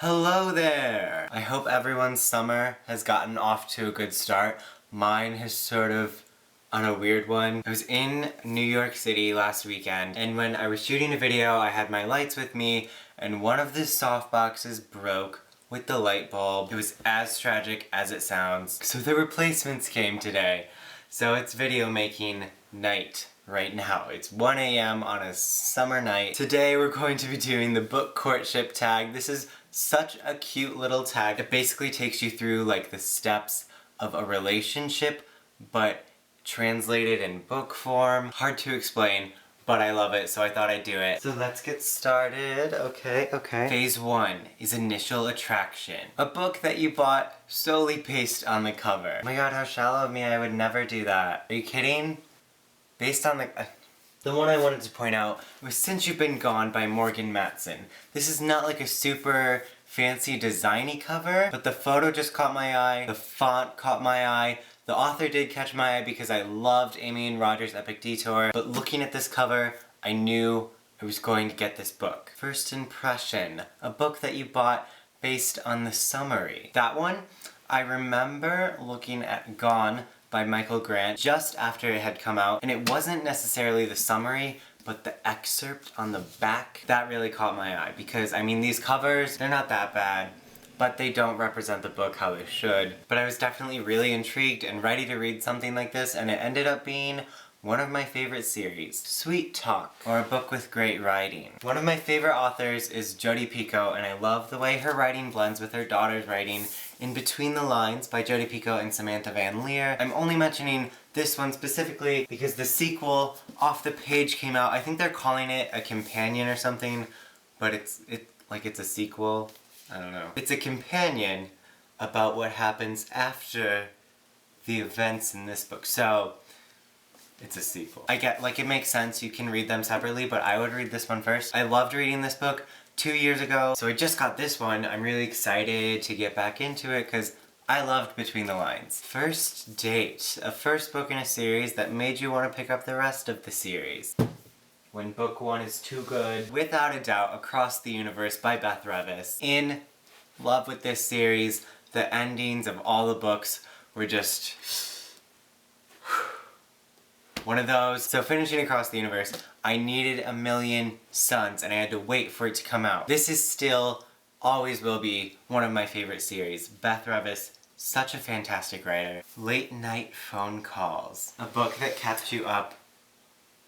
Hello there! I hope everyone's summer has gotten off to a good start. Mine has sort of on a weird one. I was in New York City last weekend, and when I was shooting a video, I had my lights with me, and one of the softboxes broke with the light bulb. It was as tragic as it sounds. So the replacements came today. So it's video making night right now. It's 1 a.m. on a summer night. Today we're going to be doing the book Courtship Tag. This is such a cute little tag. It basically takes you through like the steps of a relationship, but translated in book form. Hard to explain, but I love it, so I thought I'd do it. So let's get started. Okay. Phase 1 is Initial Attraction. A book that you bought solely based on the cover. Oh my god, how shallow of me, I would never do that. Are you kidding? Based on the one I wanted to point out was Since You've Been Gone by Morgan Matson. This is not like a super fancy designy cover, but the photo just caught my eye, the font caught my eye, the author did catch my eye because I loved Amy and Roger's Epic Detour, but looking at this cover, I knew I was going to get this book. First Impression, a book that you bought based on the summary. That one, I remember looking at Gone by Michael Grant just after it had come out, and it wasn't necessarily the summary, but the excerpt on the back that really caught my eye, because I mean these covers, they're not that bad, but they don't represent the book how they should. But I was definitely really intrigued and ready to read something like this, and it ended up being one of my favorite series. Sweet Talk, or A Book with Great Writing. One of my favorite authors is Jodi Picoult, and I love the way her writing blends with her daughter's writing in Between the Lines by Jodi Picoult and Samantha Van Leer. I'm only mentioning this one specifically because the sequel, Off the Page, came out. I think they're calling it a companion or something, but it's a sequel. I don't know. It's a companion about what happens after the events in this book. So it's a sequel. I get, it makes sense, you can read them separately, but I would read this one first. I loved reading this book 2 years ago, so I just got this one. I'm really excited to get back into it because I loved Between the Lines. First Date, a first book in a series that made you want to pick up the rest of the series. When book 1 is too good. Without a doubt, Across the Universe by Beth Revis. In love with this series. The endings of all the books were just one of those. So finishing Across the Universe, I needed A Million Suns and I had to wait for it to come out. This is still, always will be, one of my favorite series. Beth Revis, such a fantastic writer. Late Night Phone Calls, a book that kept you up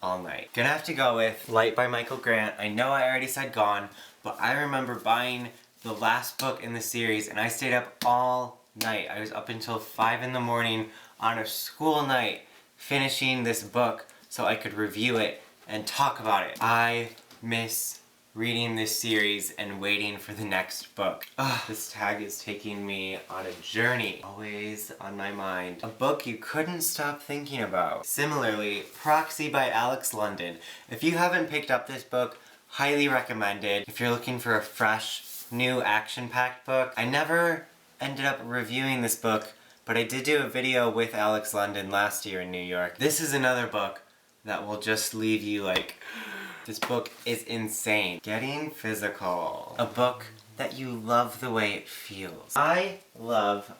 all night. Gonna have to go with Light by Michael Grant. I know I already said Gone, but I remember buying the last book in the series and I stayed up all night. I was up until 5 in the morning on a school night finishing this book so I could review it and talk about it. I miss reading this series and waiting for the next book. This tag is taking me on a journey, always on my mind. A book you couldn't stop thinking about. Similarly, Proxy by Alex London. If you haven't picked up this book, highly recommended. If you're looking for a fresh, new action-packed book. I never ended up reviewing this book, but I did do a video with Alex London last year in New York. This is another book that will just leave you like, this book is insane. Getting Physical. A book that you love the way it feels. I love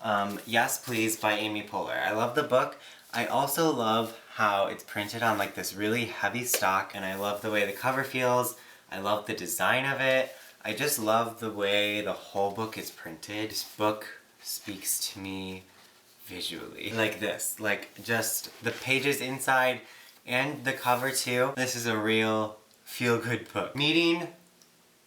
Yes Please by Amy Poehler. I love the book. I also love how it's printed on like this really heavy stock, and I love the way the cover feels. I love the design of it. I just love the way the whole book is printed. This book speaks to me visually. Like this. Like just the pages inside and the cover too. This is a real feel-good book. Meeting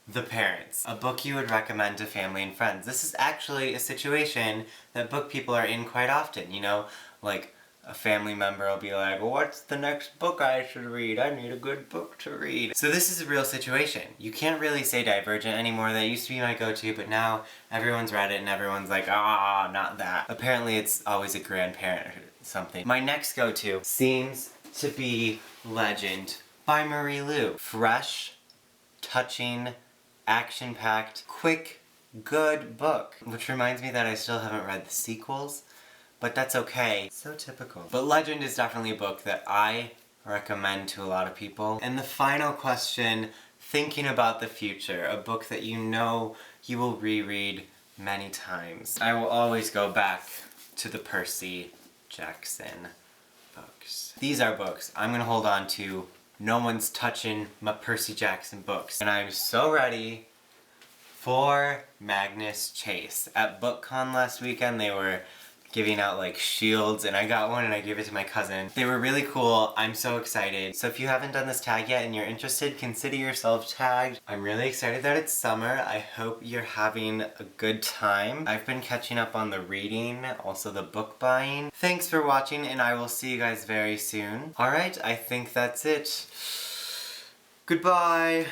the Parents. A book you would recommend to family and friends. This is actually a situation that book people are in quite often, you know? Like a family member will be like, what's the next book I should read? I need a good book to read. So this is a real situation. You can't really say Divergent anymore. That used to be my go-to, but now everyone's read it and everyone's like, not that. Apparently it's always a grandparent or something. My next go-to seems to be Legend by Marie Lu. Fresh, touching, action-packed, quick, good book. Which reminds me that I still haven't read the sequels. But that's okay. So typical. But Legend is definitely a book that I recommend to a lot of people. And the final question, Thinking About the Future, a book that you know you will reread many times. I will always go back to the Percy Jackson books. These are books I'm gonna hold on to. No one's touching my Percy Jackson books. And I'm so ready for Magnus Chase. At BookCon last weekend, they were giving out like shields, and I got one and I gave it to my cousin. They were really cool. I'm so excited. So if you haven't done this tag yet and you're interested, consider yourself tagged. I'm really excited that it's summer. I hope you're having a good time. I've been catching up on the reading, also the book buying. Thanks for watching, and I will see you guys very soon. Alright, I think that's it. Goodbye!